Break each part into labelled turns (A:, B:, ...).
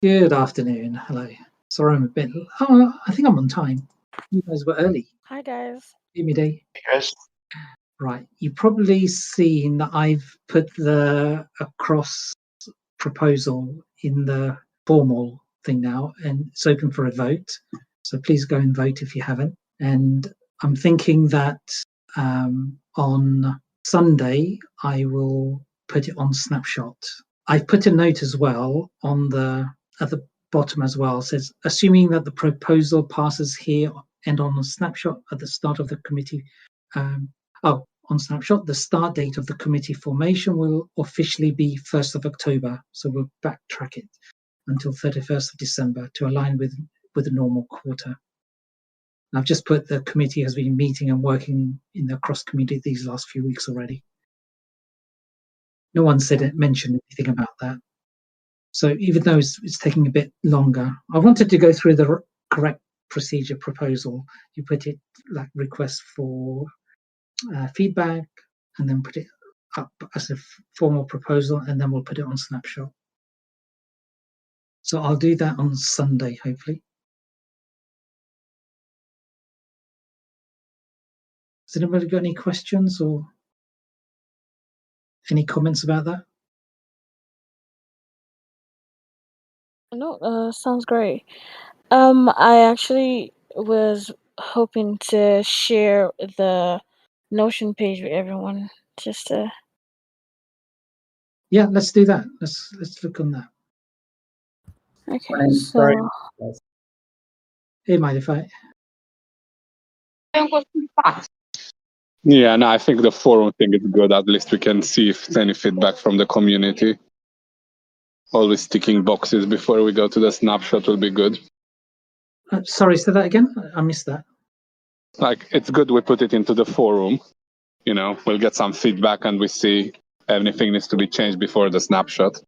A: Good afternoon. Hello. Sorry I'm a bit. Oh, I think I'm on time. You guys were early.
B: Hi, guys.
A: Midday.
C: Yes.
A: Right. You've probably seen that I've put the across proposal in the formal thing now, and it's open for a vote. So please go and vote if you haven't. And I'm thinking that on Sunday I will put it on Snapshot. I've put a note as well on at the bottom as well. It says, assuming that the proposal passes here and on the Snapshot at the start of the committee. On Snapshot, the start date of the committee formation will officially be 1st of October. So we'll backtrack it until 31st of December to align with the normal quarter. I've just put the committee has been meeting and working in the cross committee these last few weeks already. No one mentioned anything about that. So even though it's taking a bit longer, I wanted to go through the correct procedure proposal. You put it like request for feedback, and then put it up as a formal proposal, and then we'll put it on Snapshot. So I'll do that on Sunday, hopefully. Has anybody got any questions or any comments about that?
B: No, sounds great. I actually was hoping to share the Notion page with everyone, just to.
A: Yeah, let's do that. Let's look on that.
B: Okay, so.
A: Hey, mind if I?
C: Yeah, no, I think the forum thing is good. At least we can see if there's any feedback from the community. Always ticking boxes before we go to the snapshot will be good.
A: Sorry, say that again. I missed that.
C: Like, it's good we put it into the forum. You know, we'll get some feedback and we see anything needs to be changed before the snapshot.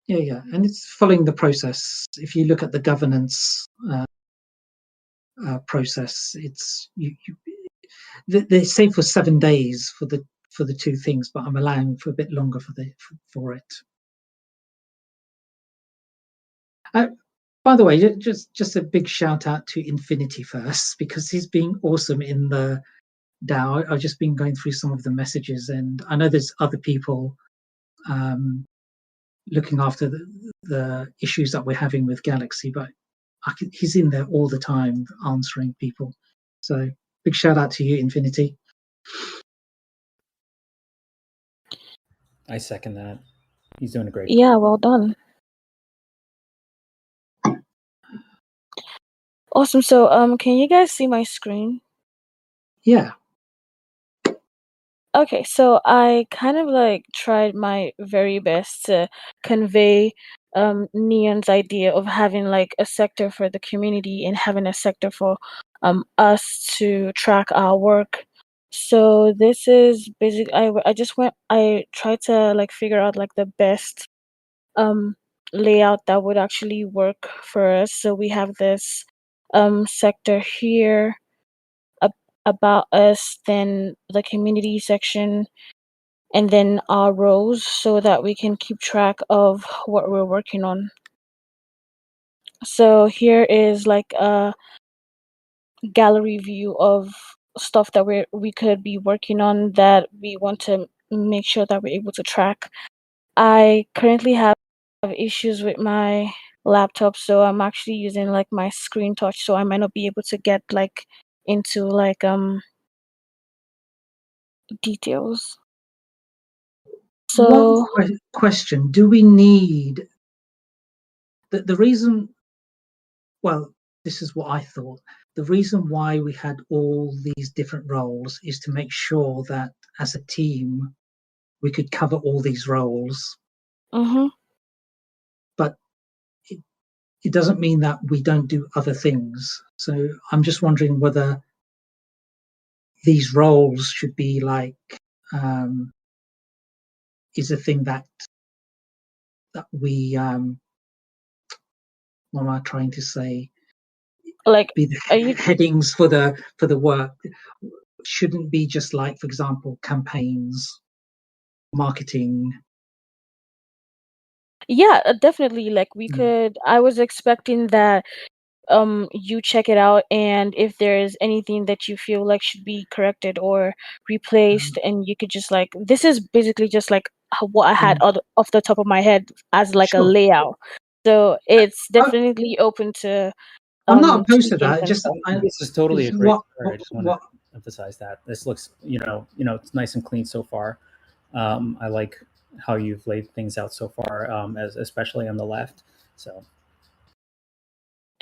A: Yeah, and it's following the process. If you look at the governance process, it's they say for 7 days for the two things, but I'm allowing for a bit longer for it. By the way, just a big shout out to Infinity first, because he's being awesome in the DAO. I've just been going through some of the messages, and I know there's other people looking after the issues that we're having with Galaxy, but he's in there all the time answering people. So big shout out to you, Infinity.
D: I second that. He's doing a great
B: job. Yeah, well done. Awesome. So, can you guys see my screen?
A: Yeah.
B: Okay, so I kind of like tried my very best to convey Neon's idea of having like a sector for the community and having a sector for us to track our work. So this is basically I tried to like figure out like the best layout that would actually work for us. So we have this sector here about us, then the community section, and then our rows, so that we can keep track of what we're working on. So here is like a gallery view of stuff that we could be working on that we want to make sure that we're able to track. I currently have issues with my laptop, so I'm actually using like my screen touch, so I might not be able to get like into like details. So
A: one question: do we need the reason? Well, this is what I thought. The reason why we had all these different roles is to make sure that as a team we could cover all these roles. But it doesn't mean that we don't do other things. So I'm just wondering whether these roles should be like is a thing that we what am I trying to say?
B: Like,
A: be the headings for the work shouldn't be just like, for example, campaigns, marketing.
B: Yeah, definitely. Like we
A: Mm.
B: could. I was expecting that you check it out, and if there's anything that you feel like should be corrected or replaced, and you could just like, this is basically just like what I had
A: Yeah,
B: off the top of my head as like a
A: sure.
B: layout. So it's
A: I,
B: definitely open to
A: I'm not opposed to
B: tweakings
A: that.
B: and
A: Just
B: stuff.
D: This is totally
A: it's
D: a great
A: what
D: start. I just want to
A: what
D: emphasize that this looks, it's nice and clean so far. I like how you've laid things out so far, as especially on the left. So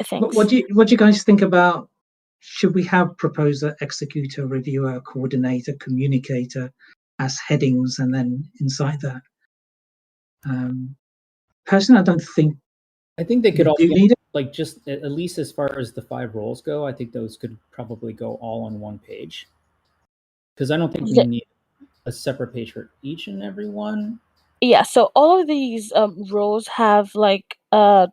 A: what
B: Thanks.
A: do you guys think about? Should we have proposer, executor, reviewer, coordinator, communicator as headings, and then inside that? Personally, I don't think
D: I think they could
A: we
D: all
A: do
D: be
A: need it.
D: like, just at least as far as the 5 roles go. I think those could probably go all on one page, because I don't think we
B: Yeah,
D: need a separate page for each and every one.
B: yeah. So all of these rows have like a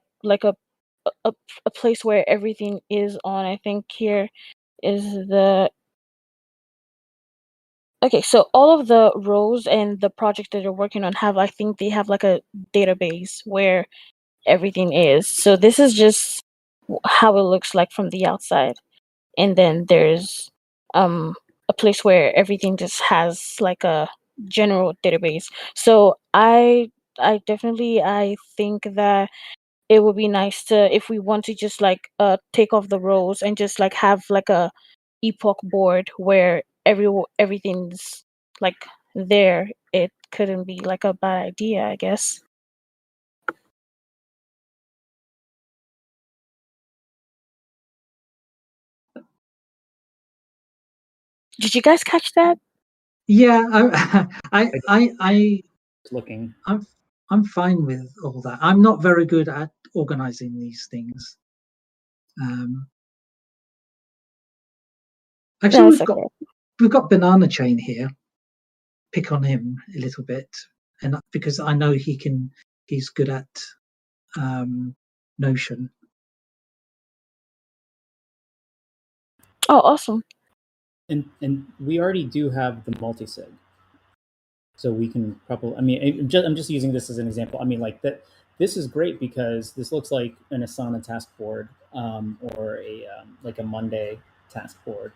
B: a place where everything is on. I think here is the okay. So all of the rows and the projects that you're working on have, I think they have like a database where everything is. So this is just how it looks like from the outside, and then there's um a place where everything just has like a general database. So I definitely, I think that it would be nice to, if we want to just like take off the rows and just like have like a epoch board where everything's like there. It couldn't be like a bad idea, I guess. Did you guys catch that?
A: Yeah, I,
D: I
A: I, I,
D: was looking.
A: I'm fine with all that. I'm not very good at organizing these things. Um, actually,
B: That's okay.
A: we've got Banana Chain here. Pick on him a little bit, and because I know he's good at Notion.
B: Oh, awesome.
D: And we already do have the multisig, so we can probably. I mean, I'm just using this as an example. I mean, like that. This is great because this looks like an Asana task board, or a like a Monday task board,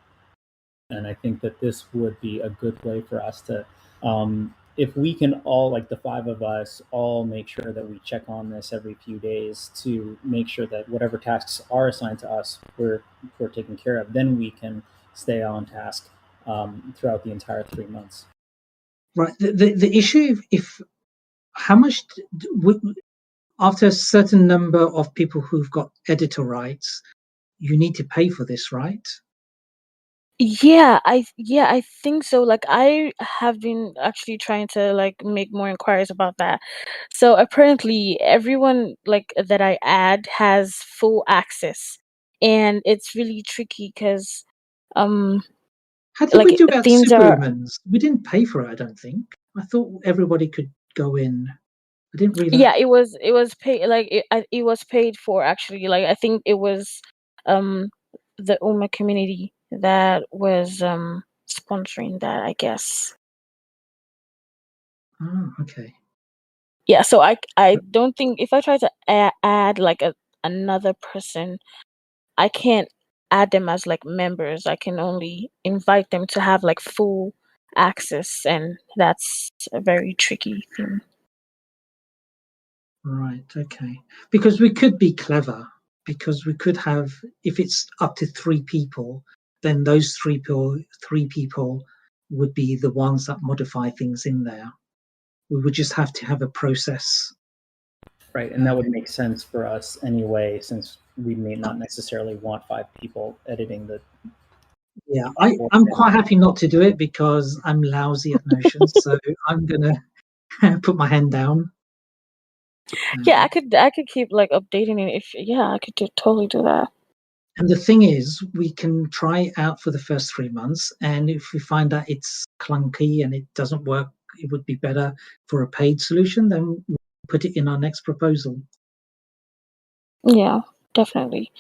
D: and I think that this would be a good way for us to, if we can all, like the 5 of us, all make sure that we check on this every few days to make sure that whatever tasks are assigned to us, we're taken care of. Then we can stay on task throughout the entire 3 months.
A: Right. The issue if how much after a certain number of people who've got editor rights, you need to pay for this, right?
B: Yeah, I think so. Like I have been actually trying to like make more inquiries about that. So apparently everyone like that I add has full access. And it's really tricky because um
A: How did we
B: like
A: do about
B: things are,
A: superhumans? We didn't pay for it, I don't think. I thought everybody could go in. I didn't realize.
B: yeah, it was paid, like it was paid for actually. Like I think it was um the Uma community that was sponsoring that, I guess.
A: Oh, okay.
B: Yeah, so I don't think if I try to add like another person, I can't add them as like members. I can only invite them to have like full access, and that's a very tricky thing.
A: Right, okay. Because we could be clever, because we could have, if it's up to 3 people, then those 3 people would be the ones that modify things in there. We would just have to have a process.
D: Right, and that would make sense for us anyway, since we may not necessarily want 5 people editing the.
A: Yeah, I'm quite happy not to do it because I'm lousy at Notion, so I'm gonna put my hand down.
B: Yeah, I could keep like updating it if, yeah, I could totally do that.
A: And the thing is, we can try it out for the first 3 months, and if we find that it's clunky and it doesn't work, it would be better for a paid solution, then we'll put it in our next proposal.
B: Yeah, definitely.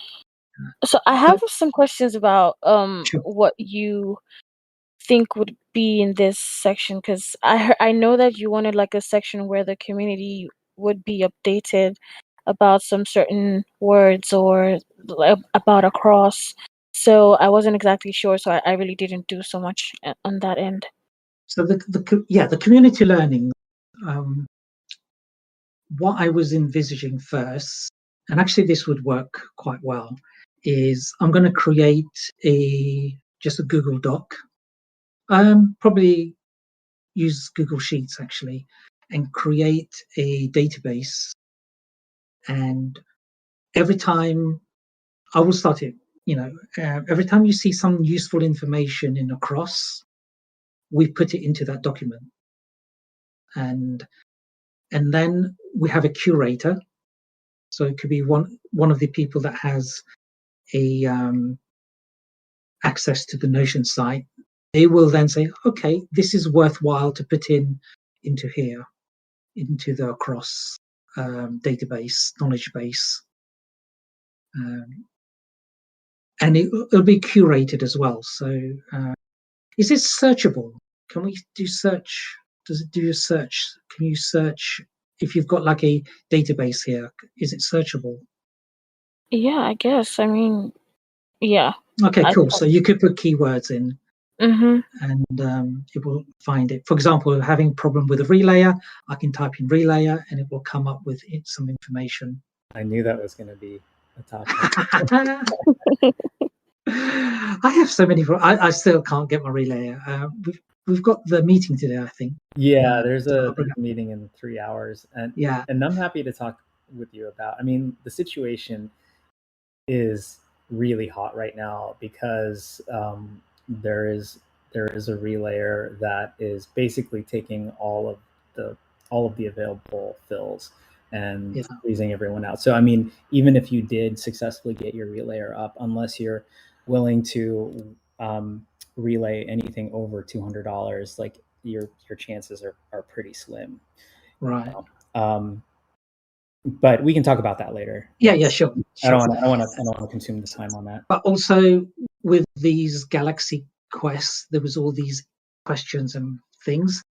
B: So I have some questions about
A: Sure.
B: what you think would be in this section, because I know that you wanted like a section where the community would be updated about some certain words or about a cross. So I wasn't exactly sure, so I really didn't do so much on that end.
A: So the community learning, what I was envisaging first, and actually this would work quite well, is I'm going to create just a Google Doc. Probably use Google Sheets actually, and create a database. And every time I will start it, every time you see some useful information in a cross, we put it into that document. And then we have a curator. So it could be one of the people that has a access to the Notion site. They will then say, okay, this is worthwhile to put into here, into the cross database, knowledge base. And it'll be curated as well. So is it searchable? Can we do search? Does it do a search? Can you search if you've got like a database here? Is it searchable?
B: Yeah, I guess. I mean, yeah.
A: Okay, cool. So you could put keywords in,
B: and
A: it will find it. For example, having problem with a relayer, I can type in relayer, and it will come up with some information.
D: I knew that was going to be a topic.
A: I have so many. I still can't get my relayer. We've got the meeting today, I think.
D: Yeah, there's a meeting in 3 hours, and
A: yeah,
D: and I'm happy to talk with you about. I mean, the situation is really hot right now because there is a relayer that is basically taking all of the available fills and squeezing everyone out. So I mean, even if you did successfully get your relayer up, unless you're willing to relay anything over $200, like your chances are pretty slim.
A: Right.
D: But we can talk about that later.
A: Yeah, sure.
D: I don't want to consume the time on that.
A: But also with these Galaxy quests, there was all these questions and things.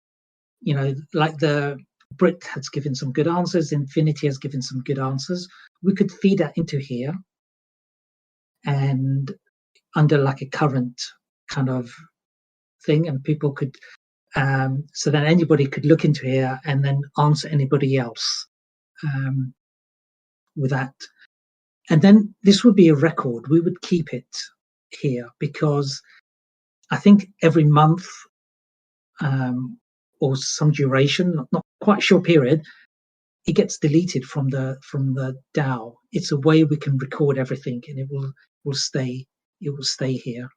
A: Like the Brit has given some good answers, Infinity has given some good answers. We could feed that into here, and under like a current kind of thing, and people could so then anybody could look into here and then answer anybody else with that. And then this would be a record. We would keep it here because I think every month or some duration, not quite sure period, it gets deleted from the DAO. It's a way we can record everything, and it will stay here.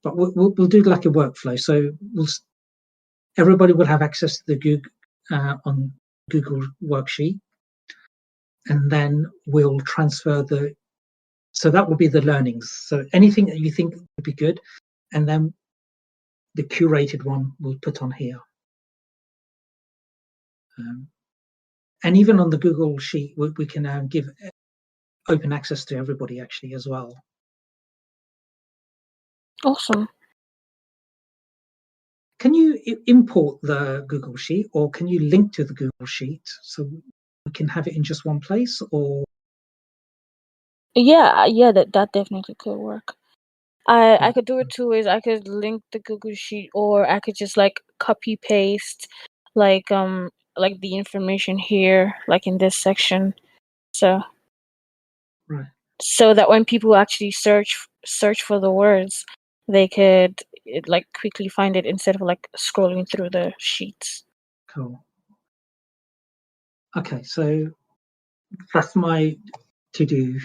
A: But we'll do like a workflow. So everybody will have access to the Google on Google worksheet, and then we'll transfer so that will be the learnings. So anything that you think would be good, and then the curated one we'll put on here. And even on the Google sheet, we can give open access to everybody actually as well.
B: Awesome. Can
A: you import the Google sheet, or can you link to the Google sheet so we can have it in just one place? Or
B: yeah, that definitely could work. I could do it 2 ways. I could link the Google sheet, or I could just like copy paste like the information here, like in this section. So
A: right.
B: So that when people actually search for the words, they could like quickly find it instead of like scrolling through the sheets.
A: Cool. Okay, so that's my to-do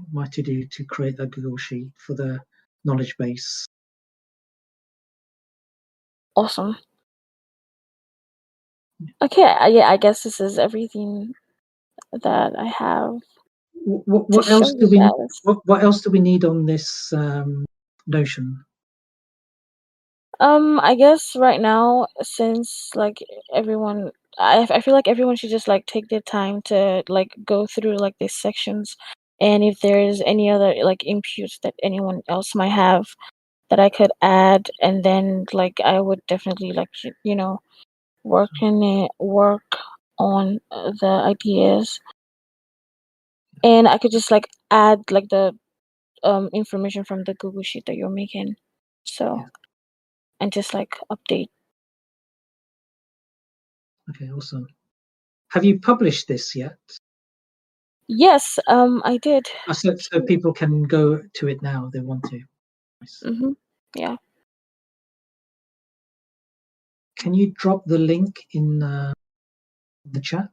A: to create that Google sheet for the knowledge base.
B: Awesome. Okay, yeah, I guess this is everything that I have.
A: What else do we what else do we need on this Notion?
B: I guess right now, since like everyone, I feel like everyone should just like take their time to like go through like these sections, and if there's any other like inputs that anyone else might have that I could add, and then like I would definitely like work on the ideas, and I could just like add like the information from the Google Sheet that you're making, so
A: Yeah.
B: and just like update.
A: Okay, awesome. Have you published this yet?
B: Yes, I did.
A: So people can go to it now if they want to. Nice.
B: Yeah.
A: Can you drop the link in the chat?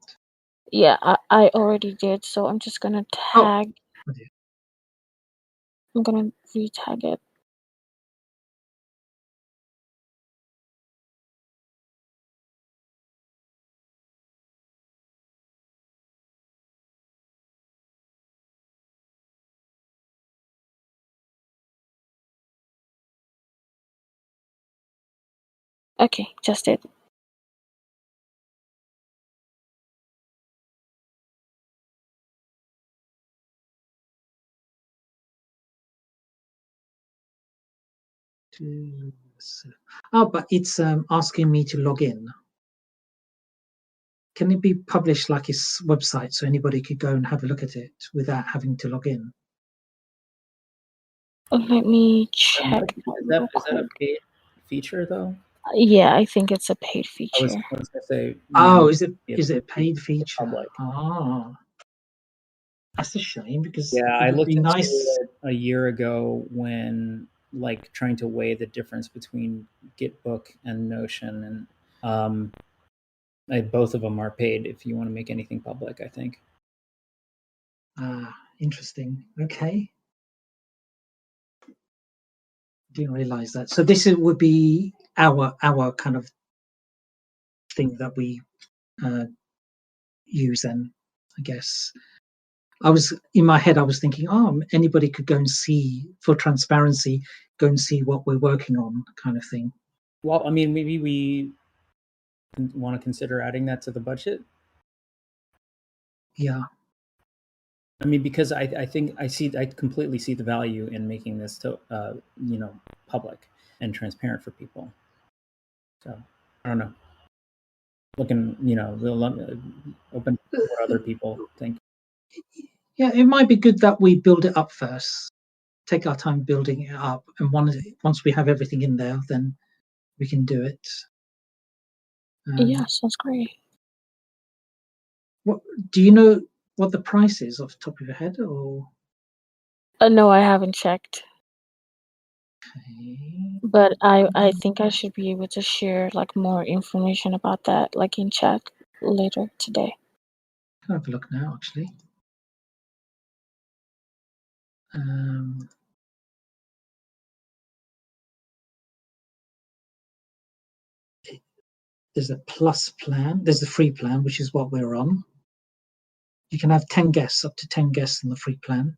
B: Yeah, I already did, so I'm just gonna tag.
A: Okay.
B: I'm gonna re-tag it. Okay, just did.
A: Oh, but it's asking me to log in. Can it be published like its website so anybody could go and have a look at it without having to log in?
B: Let me check
D: Is
B: that
D: that
B: real
D: is that a
B: quick.
D: paid feature though?
B: Yeah, I think it's a paid
D: I
B: feature.
D: was gonna say.
A: Oh,
D: maybe
A: is it a paid
D: it's
A: feature?
D: public.
A: Ah, that's a shame because
D: Yeah, I
A: it would
D: looked
A: be
D: into
A: nice.
D: it a year ago when like trying to weigh the difference between Gitbook and Notion, and both of them are paid if you want to make anything public, I think.
A: Ah, interesting. Okay, didn't realize that. So this would be our kind of thing that we use then, I guess. I was in my head, I was thinking, oh, anybody could go and see, for transparency, go and see what we're working on, kind of thing.
D: Well, I mean, maybe we want to consider adding that to the budget.
A: Yeah.
D: I mean, because I think I completely see the value in making this to public and transparent for people. So I don't know. Looking, we'll open to what other people think.
A: Yeah, it might be good that we build it up first, take our time building it up, and once we have everything in there, then we can do it.
B: Yeah, sounds great.
A: What do you know what the price is off the top of your head, or?
B: No, I haven't checked,
A: Okay.
B: but I think I should be able to share like more information about that like in chat later today.
A: Can have a look now, actually. There's a plus plan. There's the free plan, which is what we're on. You can have 10 guests, up to 10 guests in the free plan.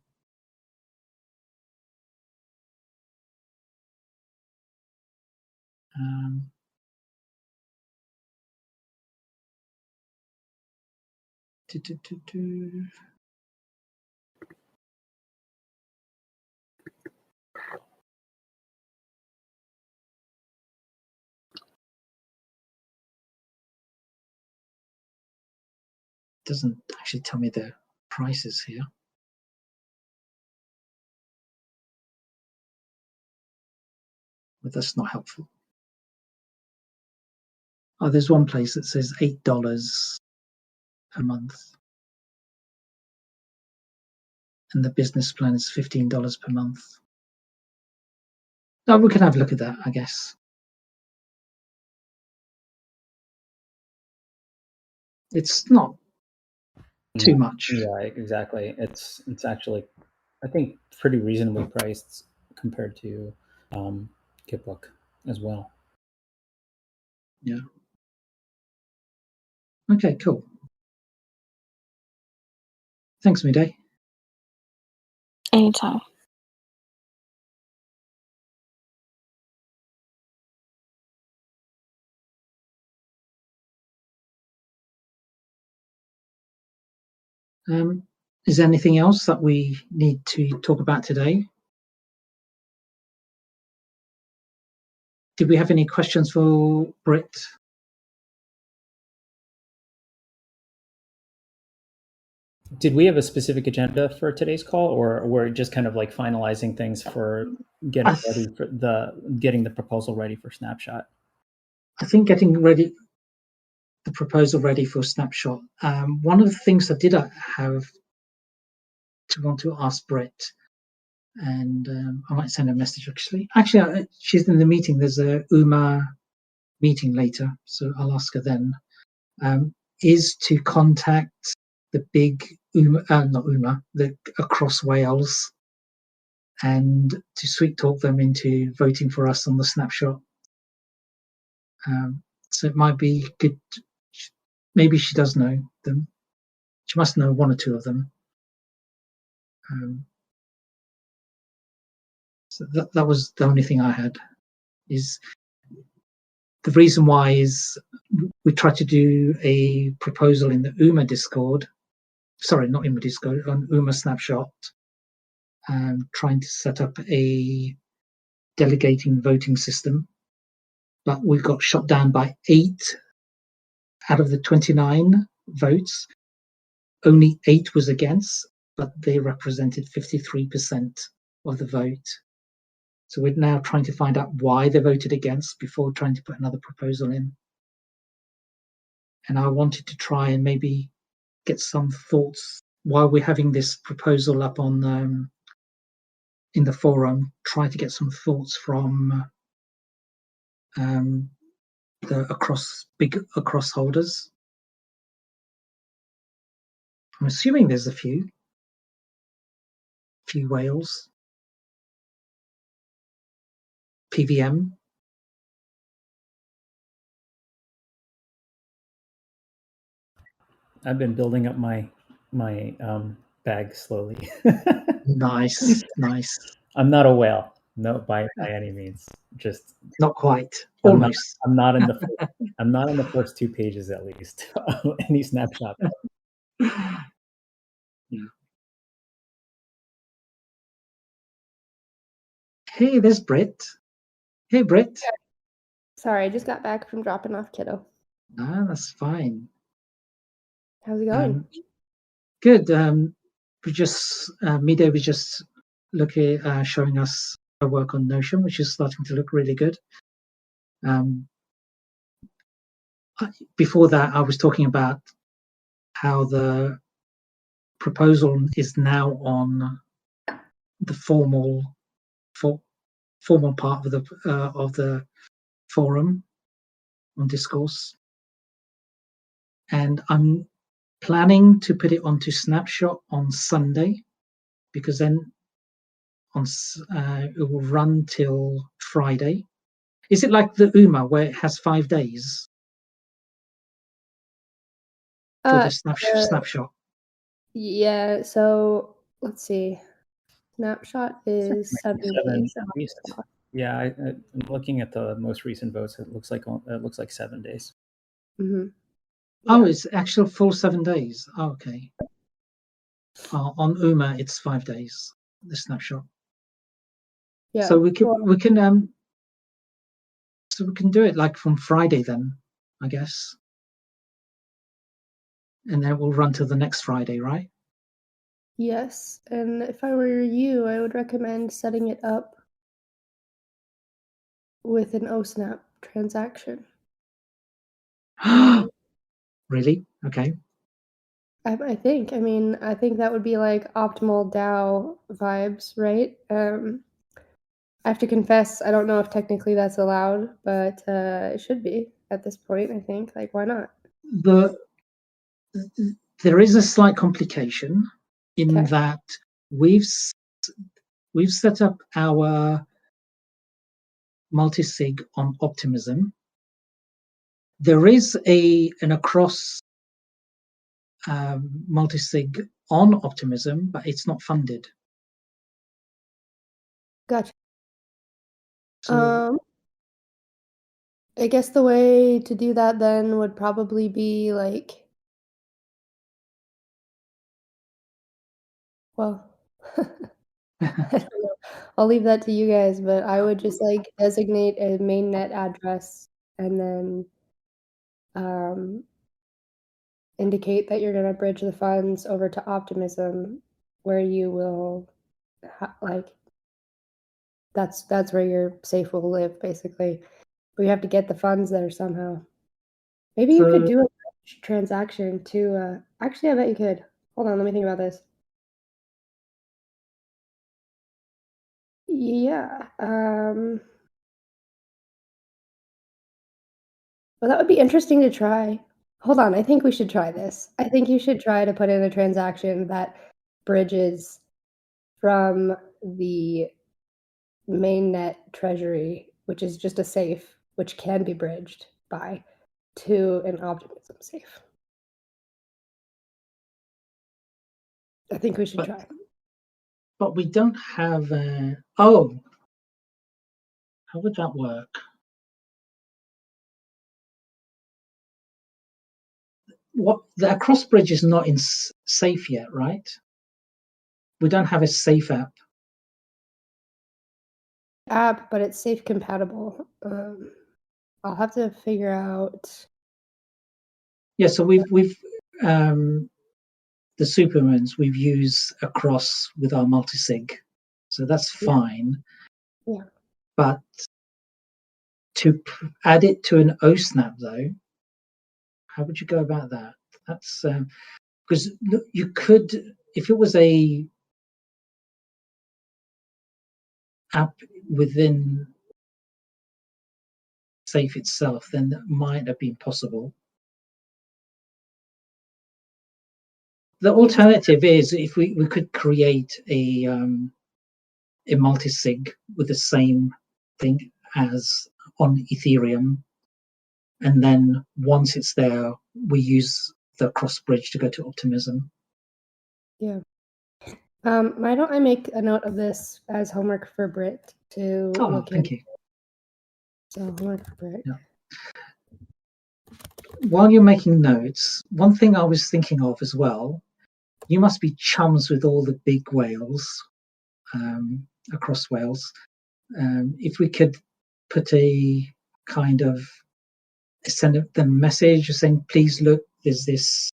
A: Doesn't actually tell me the prices here. But that's not helpful. Oh, there's one place that says $8 per month. And the business plan is $15 per month. No, we can have a look at that, I guess. It's not too much.
D: Yeah, exactly. It's actually, I think, pretty reasonably priced compared to Kitbook as well.
A: Yeah. Okay, cool. Thanks, Miday.
B: Anytime.
A: Is there anything else that we need to talk about today? Did we have any questions for Britt?
D: Did we have a specific agenda for today's call, or we're just kind of like finalizing things for getting the proposal ready for Snapshot?
A: I think getting the proposal ready for Snapshot. One of the things I did have to want to ask Brett, and I might send a message actually. Actually, she's in the meeting. There's a UMA meeting later, so I'll ask her then. Is to contact the big the across Wales, and to sweet talk them into voting for us on the Snapshot. So it might be good. Maybe she does know them. She must know one or two of them. So that was the only thing I had. Is the reason why is we tried to do a proposal in the UMA Discord. Sorry, not UMA Discord, on UMA Snapshot. Trying to set up a delegating voting system, but we got shot down by 8 out of the 29 votes. Only 8 was against, but they represented 53% of the vote. So we're now trying to find out why they voted against before trying to put another proposal in. And I wanted to try and maybe get some thoughts while we're having this proposal up on in the forum, try to get some thoughts from the big across holders. I'm assuming there's a few whales. PVM.
D: I've been building up my bag slowly.
A: Nice.
D: I'm not a whale, no, by any means. Just
A: not quite. Almost.
D: I'm not in the first 2 pages at least of any snapshot.
A: Yeah. Hey, there's Britt. Hey, Britt.
E: Sorry, I just got back from dropping off kiddo.
A: That's fine.
E: How's it going?
A: Good. We just Mide was just showing us her work on Notion, which is starting to look really good. Before that, I was talking about how the proposal is now on the formal part of the forum on Discourse, and I'm planning to put it onto Snapshot on Sunday, because then it will run till Friday. Is it like the UMA where it has 5 days for the snapshot?
E: Yeah, so let's see. Snapshot is 7 days.
D: Yeah, I'm looking at the most recent votes. It looks like 7 days.
E: Mm-hmm.
A: Oh, it's actual full 7 days. Oh, okay. On UMA, it's 5 days. The Snapshot.
E: Yeah.
A: So we can do it like from Friday then, I guess, and then it will run till the next Friday, right?
E: Yes, and if I were you, I would recommend setting it up with an OSNAP transaction.
A: Really? Okay.
E: I think that would be like optimal DAO vibes, right? I have to confess, I don't know if technically that's allowed, but it should be at this point, I think. Like, why not?
A: There is a slight complication in that we've set up our multisig on Optimism. There is an across multisig on Optimism, but it's not funded.
E: Gotcha.
A: So,
E: I guess the way to do that then would probably be like, well, I don't know. I'll leave that to you guys, but I would just like designate a mainnet address and then indicate that you're going to bridge the funds over to Optimism, where you will that's where your safe will live, basically. But you have to get the funds there somehow. Maybe you could do a transaction to actually, I bet you could. Hold on, let me think about this. Yeah. Well, that would be interesting to try. Hold on, I think we should try this. I think you should try to put in a transaction that bridges from the mainnet treasury, which is just a safe, which can be bridged by, to an Optimism safe. I think we should try.
A: But we don't have how would that work? The cross bridge is not in safe yet, right? We don't have a safe app.
E: But it's safe compatible. I'll have to figure out.
A: Yeah, so we've the Supermans we've used across with our multisig, so that's fine.
E: Yeah.
A: But to add it to an OSNAP though, how would you go about that? That's because you could, if it was a app within safe itself, then that might have been possible. The alternative is if we could create a multisig with the same thing as on Ethereum, and then once it's there, we use the cross bridge to go to Optimism.
E: Yeah. Why don't I make a note of this as homework for Britt to look
A: thank you.
E: So homework for Britt.
A: Yeah. While you're making notes, one thing I was thinking of as well, you must be chums with all the big whales across Wales. If we could put a kind of send them a message saying, please look, there's this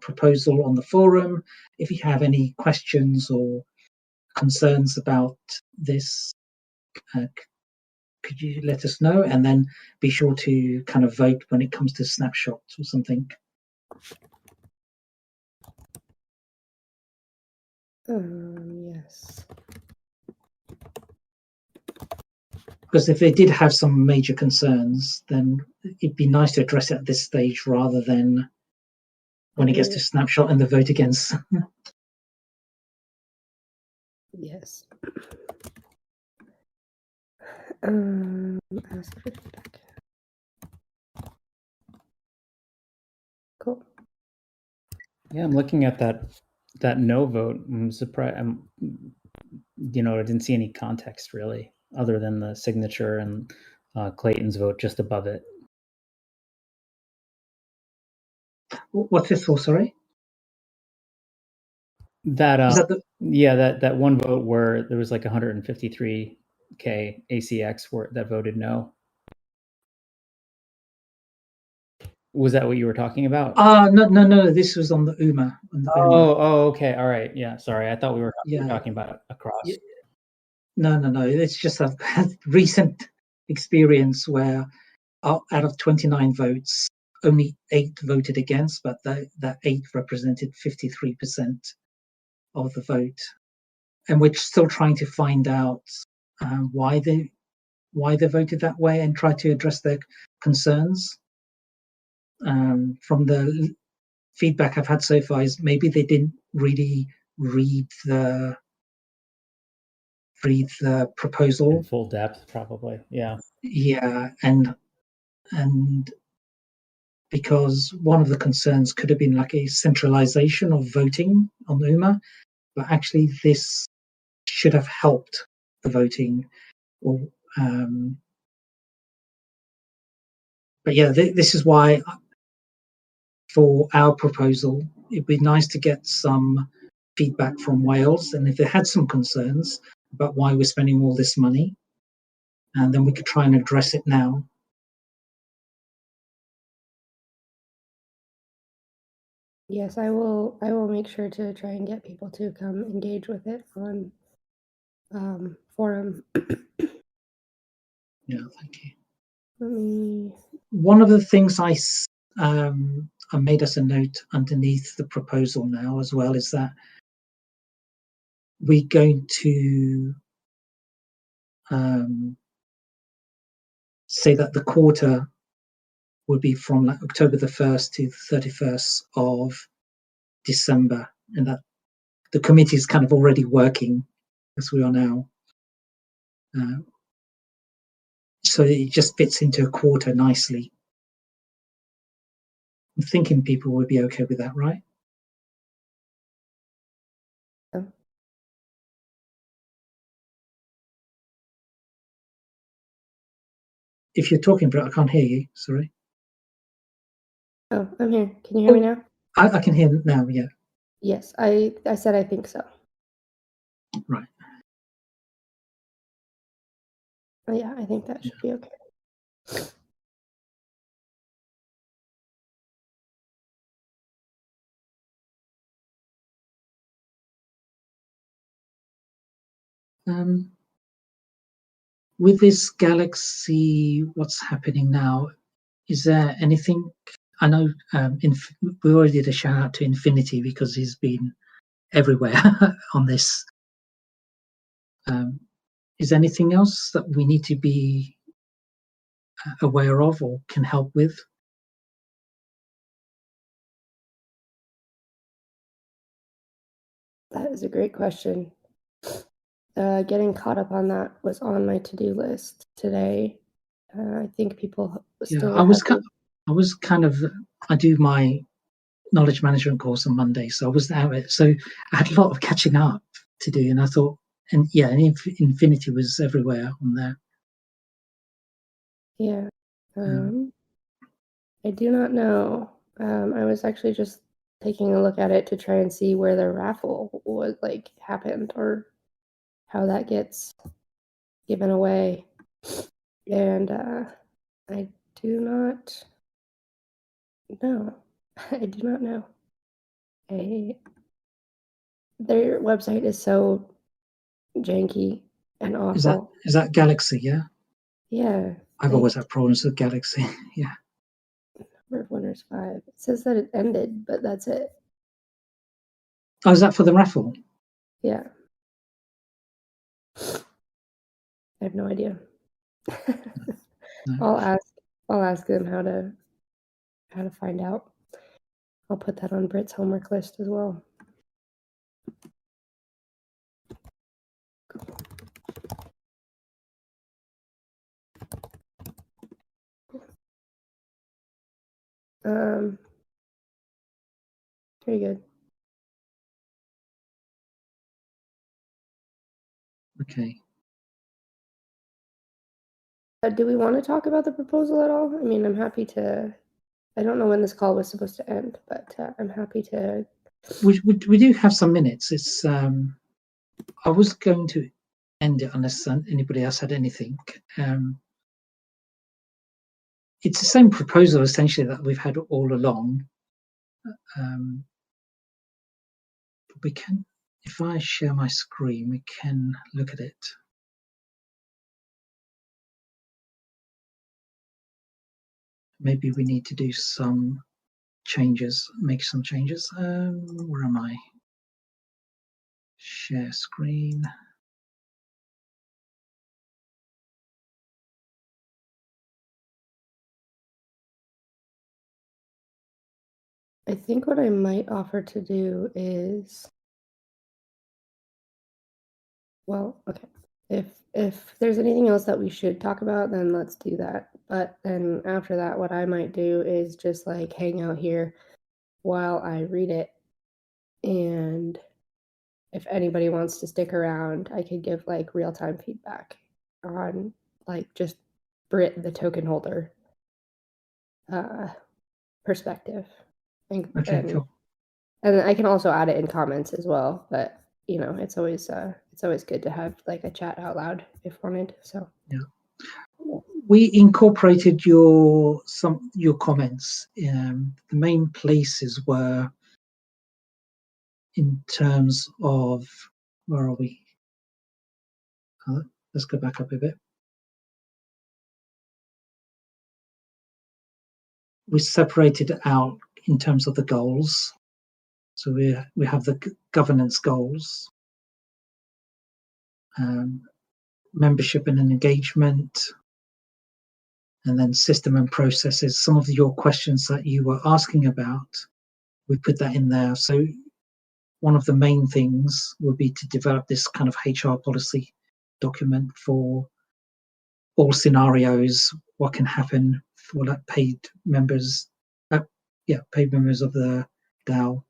A: proposal on the forum. If you have any questions or concerns about this, could you let us know? And then be sure to kind of vote when it comes to Snapshot or something.
E: Yes.
A: Because if they did have some major concerns, then it'd be nice to address it at this stage rather than when it gets to Snapshot and the vote against.
E: Yes. Ask for feedback. Cool.
D: Yeah, I'm looking at that no vote. I'm surprised. I didn't see any context really, other than the signature and Clayton's vote just above it.
A: What's this for? Sorry.
D: That that one vote where there was like 153K ACX that voted no. Was that what you were talking about?
A: No. This was on the UMA.
D: Okay. All right. Yeah. Sorry. I thought we were talking about across.
A: No. It's just a recent experience where out of 29 votes, only 8 voted against, but that 8 represented 53% of the vote. And we're still trying to find out why they voted that way and try to address their concerns. From the feedback I've had so far is maybe they didn't really read the proposal
D: in full depth, probably. Yeah,
A: and because one of the concerns could have been like a centralization of voting on UMA, but actually this should have helped the voting. Or but yeah, this is why for our proposal it'd be nice to get some feedback from Wales, and if they had some concerns about why we're spending all this money, and then we could try and address it now.
E: Yes, I will. I will make sure to try and get people to come engage with it on forum.
A: Yeah, thank you.
E: Let me.
A: One of the things I made as a note underneath the proposal now as well is that we're going to say that the quarter would be from like October the 1st to the 31st of December, and that the committee is kind of already working as we are now. So it just fits into a quarter nicely. I'm thinking people would be okay with that, right?
E: Oh.
A: If you're talking, Brett, I can't hear you. Sorry.
E: Oh, I'm here. Can you hear me now?
A: I can hear now. Yeah.
E: Yes, I said I think so.
A: Right.
E: Yeah, I think that should be okay.
A: With this Galaxy, what's happening now? Is there anything? I know we already did a shout out to Infinity because he's been everywhere on this. Is there anything else that we need to be aware of or can help with?
E: That is a great question. Getting caught up on that was on my to-do list today. I think people still.
A: Yeah, I do my knowledge management course on Monday, so I was out. So I had a lot of catching up to do, and I thought, and Infinity was everywhere on there.
E: Yeah. I do not know. I was actually just taking a look at it to try and see where the raffle was happened or how that gets given away. And I do not know. I do not know. Their website is so janky and awful.
A: Is that Galaxy? Yeah.
E: Yeah.
A: I've always had problems with Galaxy. Yeah.
E: Number of winners 5. It says that it ended, but that's it.
A: Oh, is that for the raffle?
E: Yeah. I have no idea.
A: No.
E: I'll ask them how to find out. I'll put that on Britt's homework list as well. Very good.
A: Okay.
E: Do we want to talk about the proposal at all? I mean, I'm happy to. I don't know when this call was supposed to end, but I'm happy to.
A: We do have some minutes. It's I was going to end it unless anybody else had anything. It's the same proposal essentially that we've had all along. But we can, if I share my screen, we can look at it. Maybe we need to do some changes, make some changes. Where am I? Share screen.
E: I think what I might offer to do is, well, okay. If there's anything else that we should talk about, then let's do that. But then after that, what I might do is just hang out here while I read it. And if anybody wants to stick around, I could give real-time feedback on just Brit, the token holder, perspective.
A: Okay, cool.
E: And I can also add it in comments as well. But it's always good to have a chat out loud if wanted. So
A: yeah, we incorporated your comments. The main places were in terms of, where are we? Let's go back up a bit. We separated it out in terms of the goals. So we have the governance goals, membership and engagement, and then system and processes. Some of your questions that you were asking about, we put that in there. So one of the main things would be to develop this kind of HR policy document for all scenarios, what can happen for like paid members of the DAO.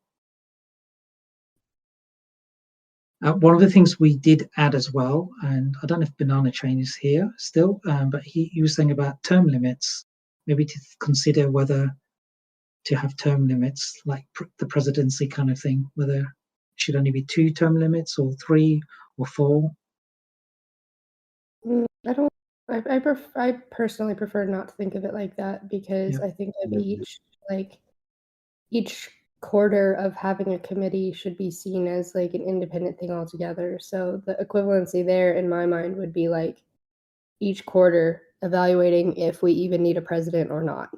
A: One of the things we did add as well, and I don't know if Banana Chain is here still, but he was saying about term limits, maybe to consider whether to have term limits like the presidency kind of thing, whether it should only be 2 term limits or 3 or 4.
E: I personally prefer not to think of it like that, because I think of each quarter of having a committee should be seen as like an independent thing altogether. So the equivalency there in my mind would be like each quarter evaluating if we even need a president or not,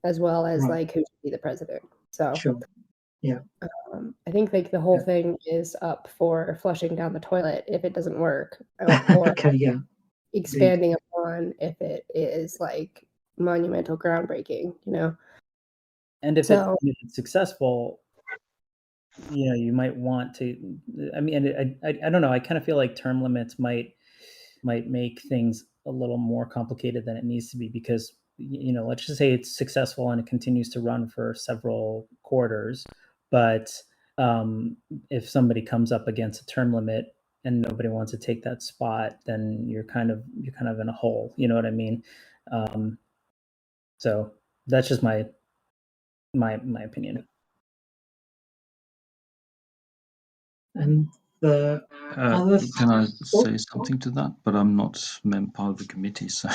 E: as well as like who should be the president. So
A: sure. Yeah.
E: I think like the whole thing is up for flushing down the toilet if it doesn't work, or expanding upon if it is like monumental groundbreaking, you know.
D: And if it's successful, you know, you might want to. I mean, I don't know. I kind of feel like term limits might make things a little more complicated than it needs to be, because, you know, let's just say it's successful and it continues to run for several quarters, but if somebody comes up against a term limit and nobody wants to take that spot, then you're kind of in a hole. You know what I mean? So that's just my opinion.
F: And the can I say something to that? But I'm not part of the committee, so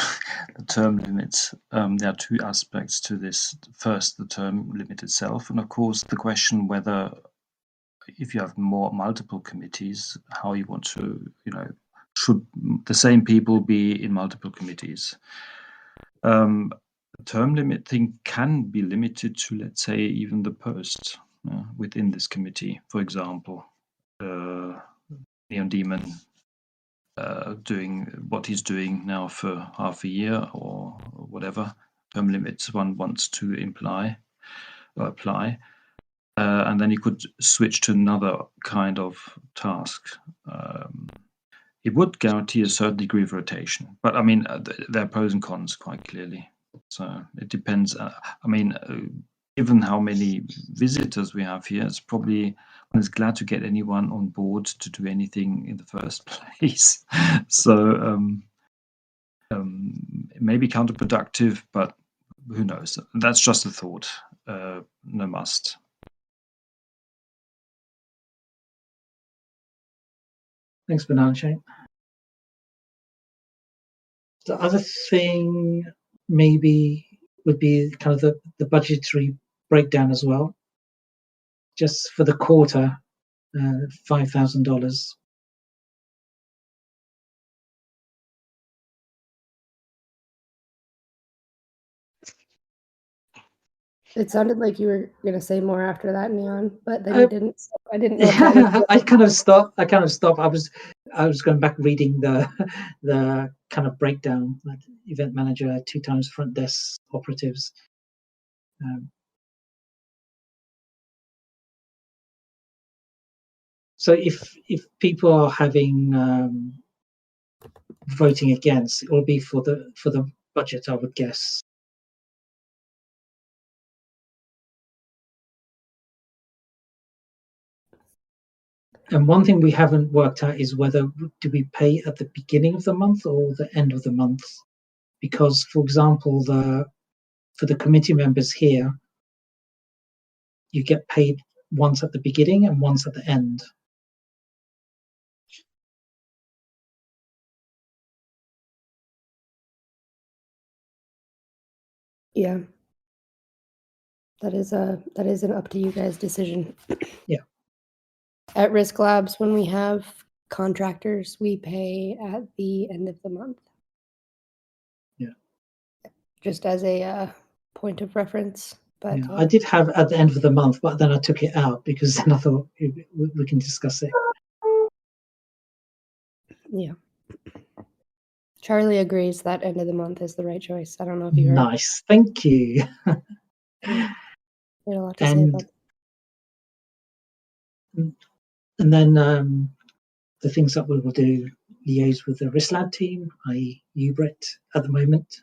F: the term limits. There are 2 aspects to this. First, the term limit itself, and of course, the question whether, if you have multiple committees, how you want to, you know, should the same people be in multiple committees? The term limit thing can be limited to, let's say, even the post within this committee. For example, Neon Demon doing what he's doing now for half a year or whatever term limits one wants to apply, and then you could switch to another kind of task. It would guarantee a certain degree of rotation, but I mean, there are pros and cons quite clearly. So it depends. I mean, given how many visitors we have here, it's probably one is glad to get anyone on board to do anything in the first place. So it may be counterproductive, but who knows? That's just a thought. No must.
A: Thanks, Banana Chain. The other thing maybe would be kind of the budgetary breakdown as well. Just for the quarter, $5,000.
E: It sounded like you were going to say more after that, Neon, but then you didn't. So I didn't know.
A: I kind of stopped. I was going back reading the kind of breakdown, like event manager, 2 times front desk operatives. So if people are having voting against, it will be for the budget, I would guess. And one thing we haven't worked out is whether do we pay at the beginning of the month or the end of the month? Because, for example, for the committee members here, you get paid once at the beginning and once at the end.
E: Yeah, that is an up to you guys decision.
A: Yeah.
E: at Risk Labs, when we have contractors, we pay at the end of the month.
A: Yeah.
E: Just as a point of reference. But
A: yeah, I did have at the end of the month, but then I took it out because then I thought we can discuss it.
E: Yeah. Charlie agrees that end of the month is the right choice. I don't know if you heard.
A: Nice, thank you.
E: Yeah. You had a lot to say about
A: that. And then the things that we will do, liaise with the RISLab team, i.e. you, Brett, at the moment.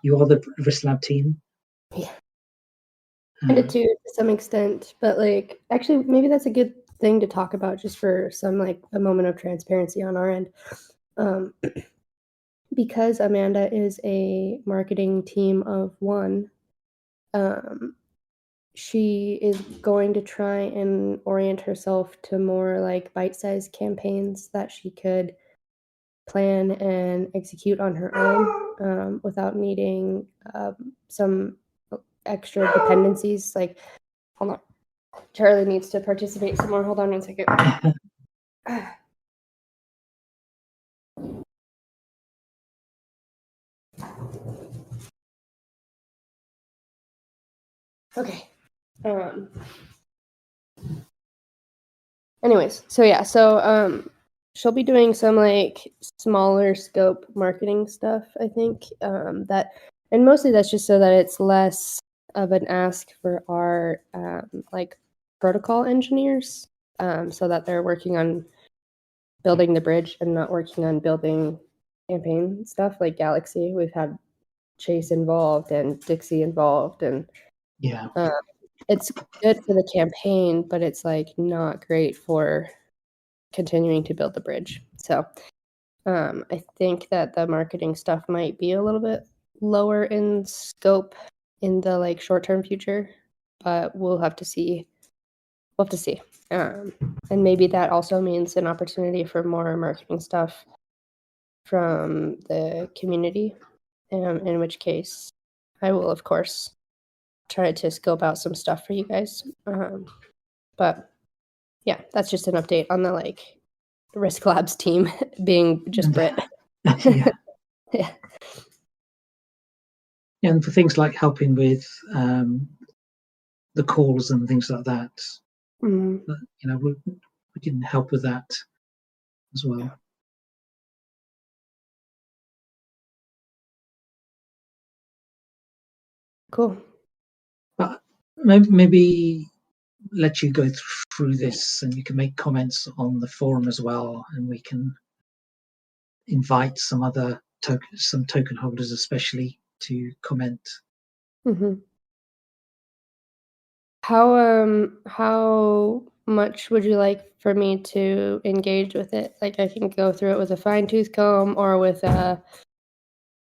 A: You are the RISLab team.
E: Yeah. Kind of to some extent, but like actually maybe that's a good thing to talk about just for some like a moment of transparency on our end. Because Amanda is a marketing team of one, she is going to try and orient herself to more like bite-sized campaigns that she could plan and execute on her own without needing some extra dependencies. Like, hold on, Charlie needs to participate some more. Hold on 1 second. Okay. Anyways, so yeah, so she'll be doing some like smaller scope marketing stuff, I think. That, and mostly that's just so that it's less of an ask for our like protocol engineers, so that they're working on building the bridge and not working on building campaign stuff like Galaxy. We've had Chase involved and Dixie involved, and
A: yeah,
E: it's good for the campaign, but it's like not great for continuing to build the bridge. So I think that the marketing stuff might be a little bit lower in scope in the like short-term future, but we'll have to see. We'll have to see. And maybe that also means an opportunity for more marketing stuff from the community, in which case I will, of course, try to scope out some stuff for you guys. But yeah, that's just an update on the like Risk Labs team being just Brit.
A: yeah.
E: Yeah.
A: And for things like helping with the calls and things like that,
E: Mm-hmm.
A: you know, we can help with that as well.
E: Cool.
A: But maybe let you go through this, and you can make comments on the forum as well, and we can invite some other token holders, especially, to comment.
E: Mm-hmm. How much would you like for me to engage with it? Like I can go through it with a fine-tooth comb or with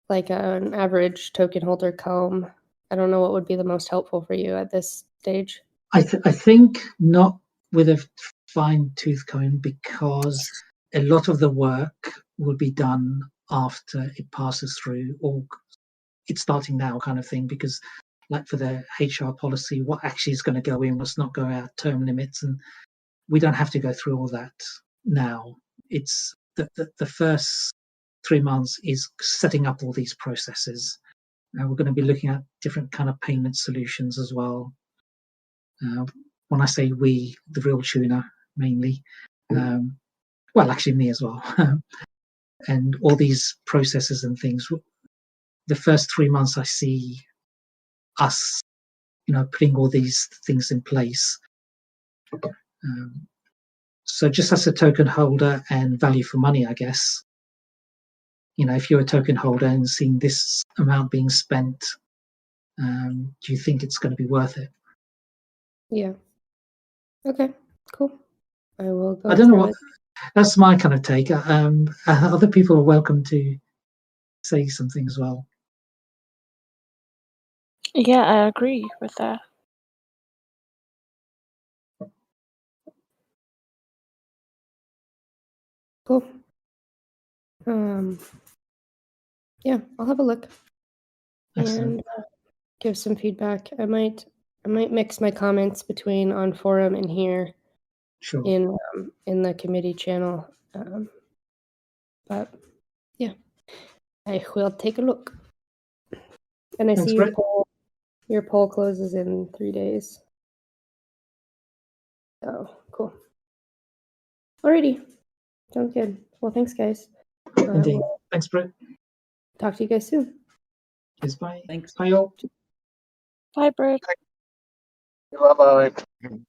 E: like an average token holder comb. I don't know what would be the most helpful for you at this stage.
A: I think not with a fine-tooth comb, because a lot of the work will be done after it passes through, or it's starting now kind of thing, because like for the HR policy, what actually is going to go in, what's not going out, term limits, and we don't have to go through all that now. It's the first 3 months is setting up all these processes. We're going to be looking at different kind of payment solutions as well. When I say we, the real tuner mainly, well, actually me as well, and all these processes and things. The first 3 months I see us, putting all these things in place. So just as a token holder and value for money, I guess, if you're a token holder and seeing this amount being spent, do you think it's going to be worth it?
E: Yeah. Okay, cool. I will go.
A: I don't know what, that's my kind of take. Other people are welcome to say something as well.
B: Yeah, I agree with that.
E: Cool. Yeah, I'll have a look.
A: Excellent.
E: And give some feedback. I might mix my comments between on forum and here,
A: Sure.
E: in the committee channel. But yeah, I will take a look. And I
A: Thanks,
E: see
A: Brett.
E: your poll closes in 3 days. Oh, cool. Alrighty, sounds good. Well, thanks, guys.
A: Indeed. Thanks, Brett.
E: Talk to you guys soon.
A: Yes, bye.
D: Thanks.
A: Bye, all.
B: Bye, Brett.
C: Bye bye.